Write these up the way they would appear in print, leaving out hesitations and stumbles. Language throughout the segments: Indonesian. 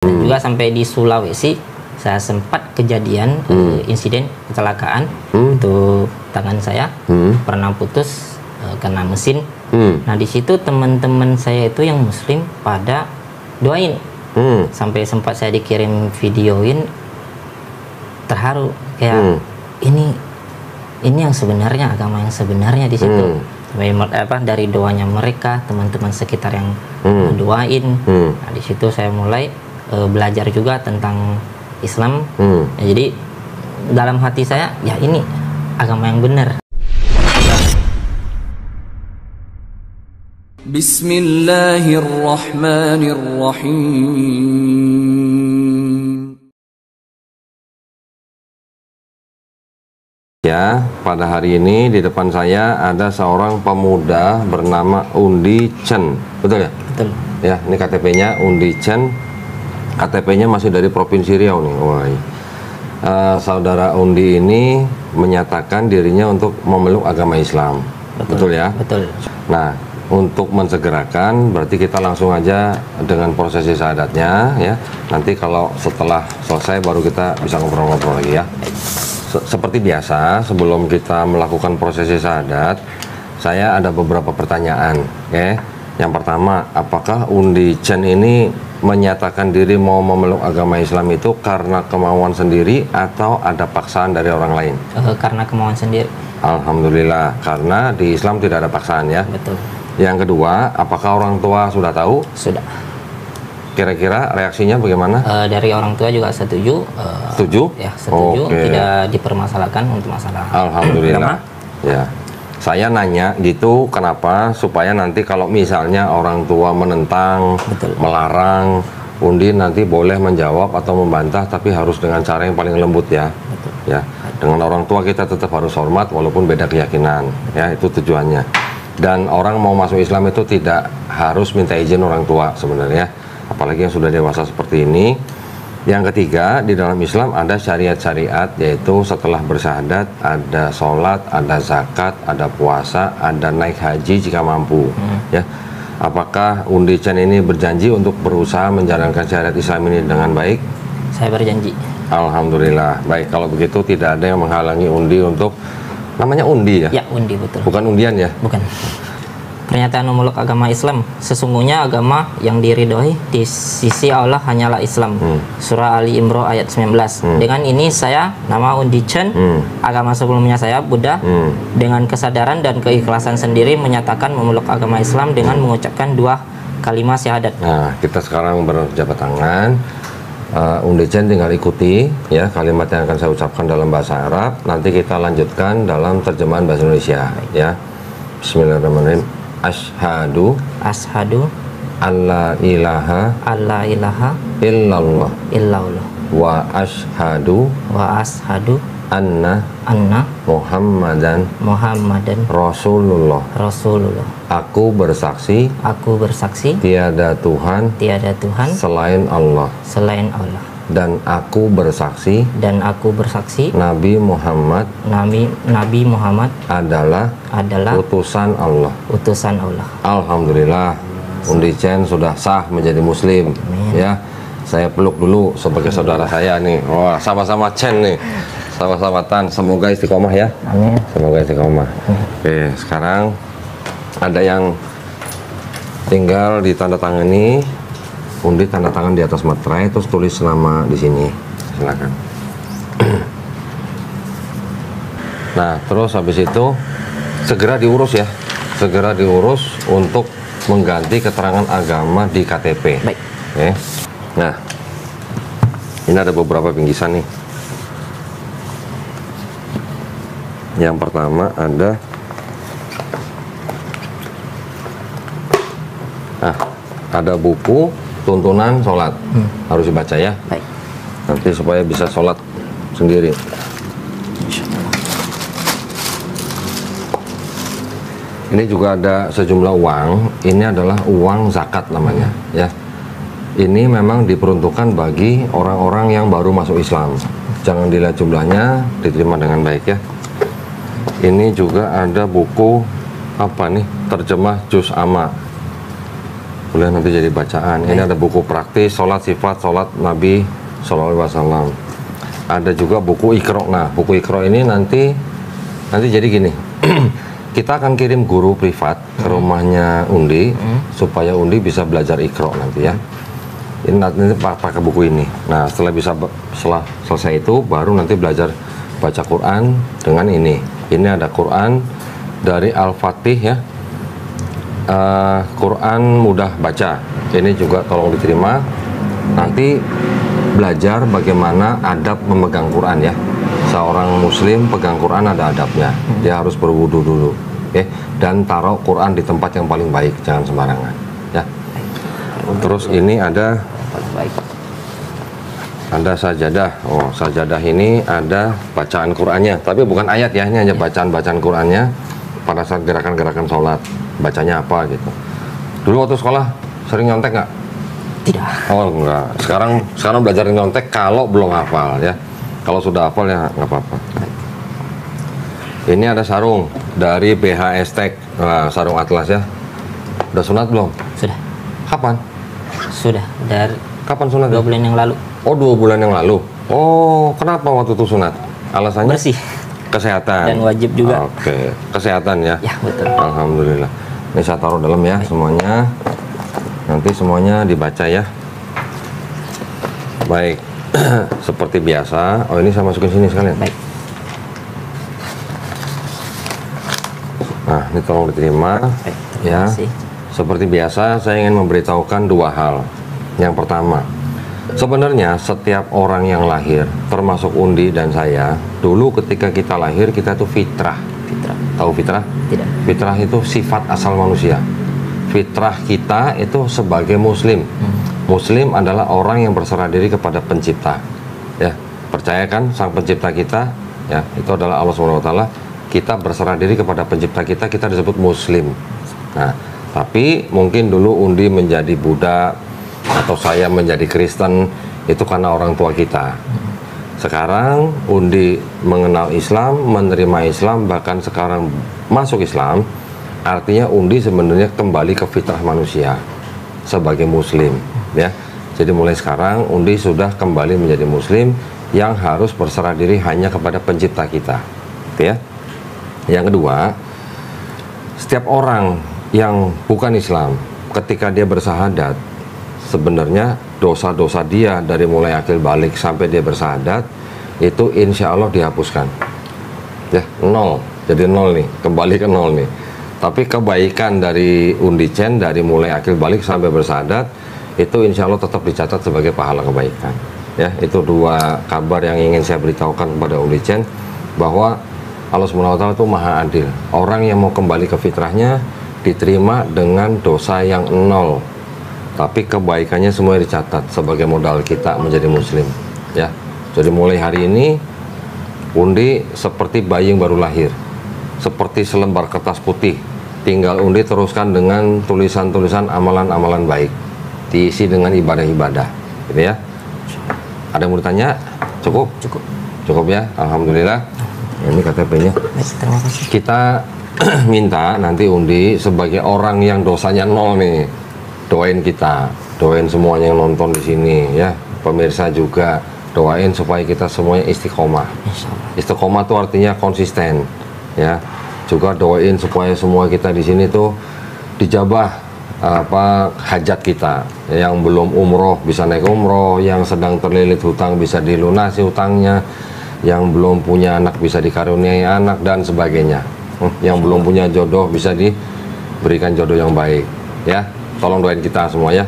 Juga sampai di Sulawesi saya sempat kejadian insiden kecelakaan, itu tangan saya pernah putus kena mesin. Nah di situ teman-teman saya itu yang muslim pada doain, sampai sempat saya dikirim videoin, terharu kayak ini yang sebenarnya, agama yang sebenarnya di situ. Dari doanya mereka, teman-teman sekitar yang doain. Nah di situ saya mulai belajar juga tentang Islam. Ya, jadi dalam hati saya, ya ini agama yang benar. Bismillahirrahmanirrahim. Ya, pada hari ini di depan saya ada seorang pemuda bernama Undi Chen, betul ya? Betul. Ya, ini KTP-nya Undi Chen. KTP-nya masih dari Provinsi Riau nih. Wah, saudara Undi ini menyatakan dirinya untuk memeluk agama Islam. Betul ya? Betul. Nah, untuk mensegerakan berarti kita langsung aja dengan prosesi syahadatnya ya. Nanti kalau setelah selesai baru kita bisa ngobrol-ngobrol lagi ya. Seperti biasa, sebelum kita melakukan prosesi syahadat, saya ada beberapa pertanyaan. Oke. Yang pertama, apakah Undi Chen ini menyatakan diri mau memeluk agama Islam itu karena kemauan sendiri atau ada paksaan dari orang lain? Karena kemauan sendiri. Alhamdulillah, karena di Islam tidak ada paksaan ya. Betul. Yang kedua, apakah orang tua sudah tahu? Sudah. Kira-kira reaksinya bagaimana? Dari orang tua juga setuju. Setuju? Ya, setuju. Oke. Tidak dipermasalahkan untuk masalah Alhamdulillah. Ya. Saya nanya gitu kenapa, supaya nanti kalau misalnya orang tua menentang, melarang, Undi nanti boleh menjawab atau membantah, tapi harus dengan cara yang paling lembut ya. Betul. Ya, dengan orang tua kita tetap harus hormat walaupun beda keyakinan. Ya, itu tujuannya. Dan orang mau masuk Islam itu tidak harus minta izin orang tua sebenarnya, apalagi yang sudah dewasa seperti ini. Yang ketiga, di dalam Islam ada syariat-syariat, yaitu setelah bersyahadat ada sholat, ada zakat, ada puasa, ada naik haji jika mampu. Ya, apakah Undi Chen ini berjanji untuk berusaha menjalankan syariat Islam ini dengan baik? Saya berjanji. Alhamdulillah. Baik, kalau begitu tidak ada yang menghalangi Undi untuk, namanya Undi ya? Ya, Undi, betul. Bukan undian ya? Bukan. Pernyataan memeluk agama Islam, sesungguhnya agama yang diridhoi di sisi Allah hanyalah Islam. Surah Ali Imran ayat 19. Dengan ini saya, nama Undi Chen, agama sebelumnya saya Buddha, dengan kesadaran dan keikhlasan sendiri menyatakan memeluk agama Islam dengan mengucapkan dua kalimat syahadat. Nah, kita sekarang berjabat tangan. Undi Chen tinggal ikuti ya kalimat yang akan saya ucapkan dalam bahasa Arab. Nanti kita lanjutkan dalam terjemahan bahasa Indonesia. Ya, Bismillahirrahmanirrahim. Ashhadu alla ilaha illallah wa ashhadu anna Muhammadan Rasulullah. Aku bersaksi tiada Tuhan selain Allah, dan aku bersaksi Nabi Muhammad adalah utusan Allah. Alhamdulillah, Undi Chen sudah sah menjadi muslim. Ya, saya peluk dulu sebagai saudara saya nih. Wah, sama-sama Chen nih, sama-sama Tan. Semoga istiqomah ya. Amin. Semoga istiqomah. Oke, sekarang ada yang tinggal ditandatangani. Undi tanda tangan di atas materai, terus tulis nama di sini. Silakan. Nah, terus habis itu segera diurus ya. Segera diurus untuk mengganti keterangan agama di KTP. Baik. Oke. Nah, ini ada beberapa bingkisan nih. Yang pertama ada buku tuntunan sholat, harus dibaca ya. Baik. Nanti supaya bisa sholat sendiri. Ini juga ada sejumlah uang. Ini adalah uang zakat namanya ya. Ini memang diperuntukkan bagi orang-orang yang baru masuk Islam. Jangan dilihat jumlahnya, diterima dengan baik ya. Ini juga ada buku apa nih? Terjemah Juz Amma. boleh nanti jadi bacaan. Ini ada buku praktis sholat, sifat sholat Nabi Shallallahu Alaihi Wasallam. Ada juga buku Iqra. Nah, buku Iqra ini nanti jadi gini. Kita akan kirim guru privat ke rumahnya Undi supaya Undi bisa belajar Iqra nanti ya. Ini nanti pakai buku ini. Nah, setelah selesai itu baru nanti belajar baca Quran dengan ini. Ini ada Quran dari Al-Fatih ya. Quran mudah baca. Ini juga tolong diterima. Nanti belajar bagaimana adab memegang Quran ya. Seorang muslim pegang Quran ada adabnya. Dia harus berwudu dulu, ya. Dan taruh Quran di tempat yang paling baik, jangan sembarangan, ya. Terus ini ada sajadah. Oh, sajadah ini ada bacaan Qurannya, tapi bukan ayat ya. Ini hanya bacaan Qurannya pada saat gerakan-gerakan sholat. Bacanya apa gitu. Dulu waktu sekolah sering nyontek nggak? Tidak. Oh enggak. Sekarang belajar nyontek kalau belum hafal ya. Kalau sudah hafal ya nggak apa-apa. Ini ada sarung dari BHS Tech. Nah, sarung atlas ya. Udah sunat belum? Sudah. Kapan? Sudah. Dari Kapan sunat? 2 bulan yang lalu. Oh, 2 bulan yang lalu. Oh, kenapa waktu itu sunat? Alasannya? Bersih. Kesehatan. Dan wajib juga. Oke, kesehatan ya. Ya, betul. Alhamdulillah. Ini saya taruh dalam ya semuanya. Nanti semuanya dibaca ya. Baik. Seperti biasa. Oh, ini saya masukin sini sekalian. Baik. Nah, ini tolong diterima. Baik, terima Ya. kasih. Seperti biasa, saya ingin memberitahukan 2 hal. Yang pertama, sebenarnya setiap orang yang lahir, termasuk Undi dan saya, dulu ketika kita lahir, kita tuh fitrah. Fitrah. Tahu fitrah? Tidak. Fitrah itu sifat asal manusia. Fitrah kita itu sebagai muslim. Muslim adalah orang yang berserah diri kepada pencipta. Ya, percaya kan sang pencipta kita, ya, itu adalah Allah SWT. Kita berserah diri kepada pencipta kita disebut muslim. Nah, tapi mungkin dulu Undi menjadi Buddha atau saya menjadi Kristen itu karena orang tua kita. Sekarang Undi mengenal Islam, menerima Islam, bahkan sekarang masuk Islam, artinya Undi sebenarnya kembali ke fitrah manusia sebagai muslim, ya. Jadi mulai sekarang Undi sudah kembali menjadi muslim yang harus berserah diri hanya kepada pencipta kita, gitu ya. Yang kedua, setiap orang yang bukan Islam ketika dia bersahadat, sebenarnya dosa-dosa dia dari mulai akil balik sampai dia bersahadat itu insya Allah dihapuskan ya, 0, jadi 0 nih, kembali ke 0 nih. Tapi kebaikan dari Undi Chen dari mulai akil balik sampai bersahadat itu insya Allah tetap dicatat sebagai pahala kebaikan ya. Itu 2 kabar yang ingin saya beritahukan kepada Undi Chen, bahwa Allah SWT itu maha adil. Orang yang mau kembali ke fitrahnya diterima dengan dosa yang 0, tapi kebaikannya semua dicatat sebagai modal kita menjadi muslim ya. Jadi mulai hari ini Undi seperti bayi yang baru lahir, seperti selembar kertas putih, tinggal Undi teruskan dengan tulisan-tulisan amalan-amalan baik, diisi dengan ibadah-ibadah gitu ya. Ada yang mau ditanya? Cukup ya, alhamdulillah. Ini KTP-nya. Terima kasih. Kita minta nanti Undi sebagai orang yang dosanya 0 nih, doain kita, doain semuanya yang nonton di sini ya, pemirsa juga doain supaya kita semuanya istiqomah. Istiqomah itu artinya konsisten ya. Juga doain supaya semua kita di sini tuh dijabah hajat kita. Yang belum umroh bisa naik umroh, yang sedang terlilit hutang bisa dilunasi hutangnya, yang belum punya anak bisa dikaruniai anak dan sebagainya. Yang belum punya jodoh bisa diberikan jodoh yang baik ya. Tolong doain kita semua ya.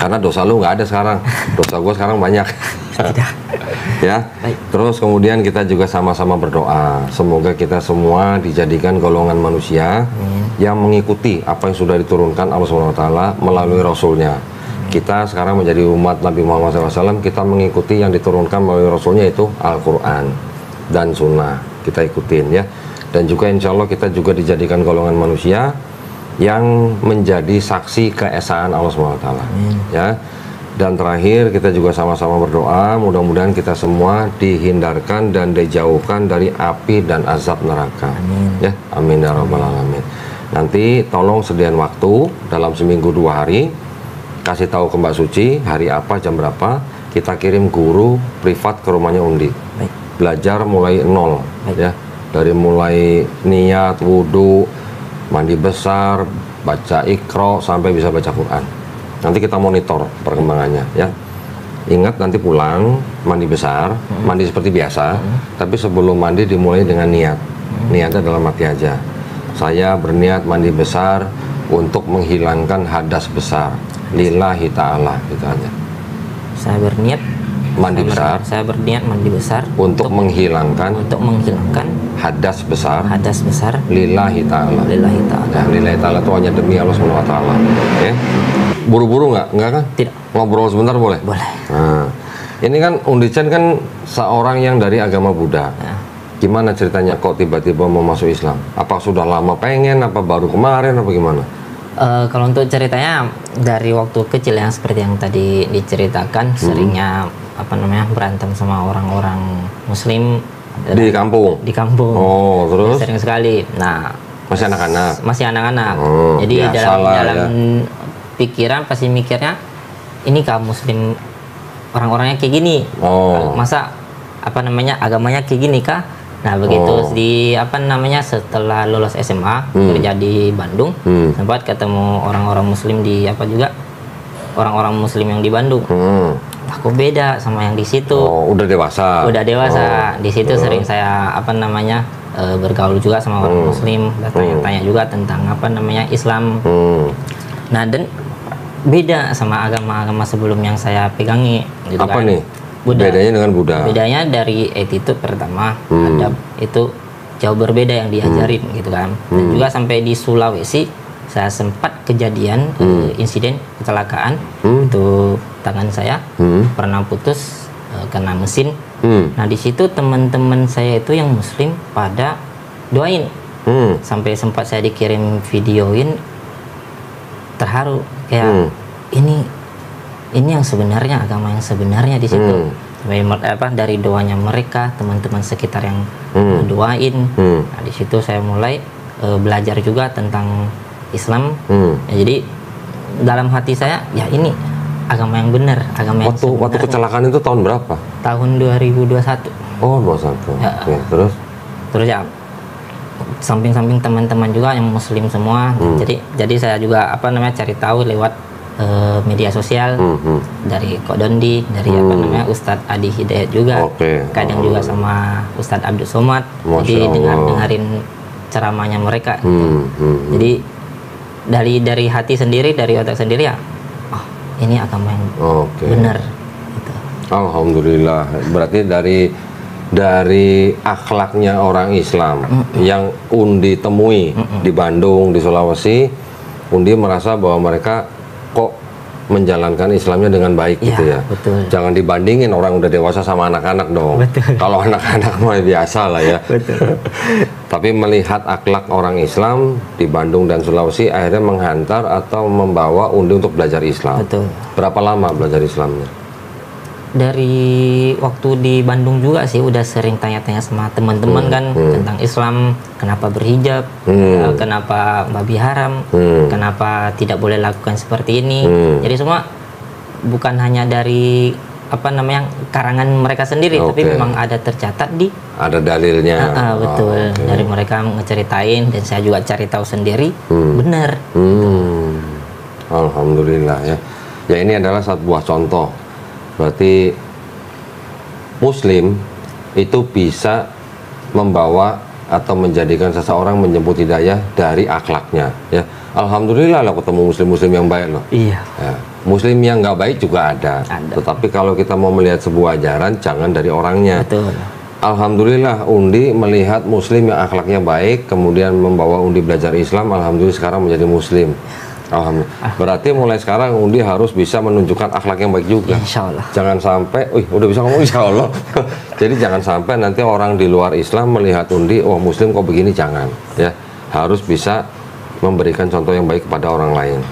Karena dosa lu nggak ada sekarang, dosa gue sekarang banyak. Ya. Baik. Terus kemudian kita juga sama-sama berdoa, semoga kita semua dijadikan golongan manusia yang mengikuti apa yang sudah diturunkan Allah SWT melalui Rasulnya. Kita sekarang menjadi umat Nabi Muhammad SAW, kita mengikuti yang diturunkan melalui Rasulnya, itu Al-Quran dan Sunnah. Kita ikutin ya. Dan juga insya Allah kita juga dijadikan golongan manusia yang menjadi saksi keesaan Allah SWT ya. Dan terakhir kita juga sama-sama berdoa, mudah-mudahan kita semua dihindarkan dan dijauhkan dari api dan azab neraka. Ya, amin ya rabbal alamin. Nanti tolong sediain waktu dalam seminggu 2 hari, kasih tahu ke Mbak Suci hari apa, jam berapa, kita kirim guru privat ke rumahnya Undi. Baik. Belajar mulai nol. Baik. Ya, dari mulai niat, wudhu, mandi besar, baca Iqra sampai bisa baca Quran. Nanti kita monitor perkembangannya ya. Ingat nanti pulang mandi besar, mandi seperti biasa, tapi sebelum mandi dimulai dengan niat. Niatnya dalam hati aja. Saya berniat mandi besar untuk menghilangkan hadas besar. Lillahi ta'ala, gitu aja. Saya berniat Mandi besar. Saya berniat mandi besar Untuk menghilangkan hadas besar. Hadas besar. Lillahi ta'ala. Lillahi ta'ala. Ya, lillahi ta'ala itu hanya demi Allah Subhanahu wa ta'ala. Oke. Buru-buru nggak? Nggak kan? Tidak. Ngobrol sebentar boleh? Boleh. Nah, ini kan Undi Chen kan seorang yang dari agama Buddha. Ya. Gimana ceritanya kok tiba-tiba mau masuk Islam? Apa sudah lama pengen? Apa baru kemarin? Apa gimana? Kalau untuk ceritanya dari waktu kecil yang seperti yang tadi diceritakan, seringnya berantem sama orang-orang Muslim di kampung. Di kampung. Oh, terus? Sering sekali. Nah, masih anak-anak. Masih anak-anak. Jadi biasalah, dalam ya. Pikiran pasti mikirnya ini kaum Muslim orang-orangnya kayak gini. Masa agamanya kayak gini kah? Nah begitu setelah lulus SMA kerja di Bandung, sempat ketemu orang-orang Muslim di orang-orang Muslim yang di Bandung. Aku beda sama yang di situ. Udah dewasa. Udah dewasa. Di situ sering saya bergaul juga sama orang Muslim, tanya-tanya juga tentang Islam. Nah dan beda sama agama-agama sebelum yang saya pegangi. Gitu apa kan. nih? Buddha. Bedanya dengan Buddha. Bedanya dari attitude pertama, adab itu jauh berbeda yang diajarin gitu kan. Dan juga sampai di Sulawesi saya sempat kejadian insiden kecelakaan itu tangan saya pernah putus kena mesin. Nah di situ teman-teman saya itu yang Muslim pada doain. Sampai sempat saya dikirim videoin, terharu kayak ini yang sebenarnya, agama yang sebenarnya di situ. Dari doanya mereka, teman-teman sekitar yang doain. Nah, di situ saya mulai belajar juga tentang Islam. Ya, jadi dalam hati saya, ya ini agama yang benar, agama yang sebenarnya. Waktu kecelakaan itu tahun berapa? Tahun 2021. Oh, 21. Ya. Oke, terus ya samping-samping teman-teman juga yang Muslim semua. Jadi saya juga cari tahu lewat media sosial dari Kok Dondi, dari Ustadz Adi Hidayat juga, kadang juga sama Ustadz Abdul Somad. Jadi dengerin ceramahnya mereka. Jadi dari hati sendiri, dari otak sendiri ya, ini agama yang benar. Gitu. Alhamdulillah. Berarti dari akhlaknya orang Islam yang Undi temui di Bandung, di Sulawesi, Undi merasa bahwa mereka kok menjalankan Islamnya dengan baik gitu ya. Betul. Jangan dibandingin orang udah dewasa sama anak-anak dong. Kalau anak-anak mah biasa lah ya. Betul. Tapi melihat akhlak orang Islam di Bandung dan Sulawesi akhirnya menghantar atau membawa Undi untuk belajar Islam. Betul. Berapa lama belajar Islamnya? Dari waktu di Bandung juga sih udah sering tanya-tanya sama teman-teman kan tentang Islam, kenapa berhijab, kenapa babi haram, kenapa tidak boleh lakukan seperti ini. Jadi semua bukan hanya dari karangan mereka sendiri, tapi memang ada tercatat ada dalilnya. Betul. Dari mereka ngeceritain dan saya juga cari tahu sendiri, benar. Alhamdulillah ya. Ya ini adalah satu buah contoh. Berarti Muslim itu bisa membawa atau menjadikan seseorang menjemput hidayah dari akhlaknya ya. Alhamdulillah lah ketemu muslim-muslim yang baik loh. Iya. Ya. Muslim yang nggak baik juga ada. Tetapi kalau kita mau melihat sebuah ajaran, jangan dari orangnya. Betul. Alhamdulillah Undi melihat muslim yang akhlaknya baik, kemudian membawa Undi belajar Islam. Alhamdulillah sekarang menjadi muslim. Alhamdulillah. Berarti mulai sekarang Undi harus bisa menunjukkan akhlak yang baik juga. Insya Allah. Jangan sampai, udah bisa ngomong Insya Allah. Jadi jangan sampai nanti orang di luar Islam melihat Undi, muslim kok begini, jangan. Ya, harus bisa memberikan contoh yang baik kepada orang lain.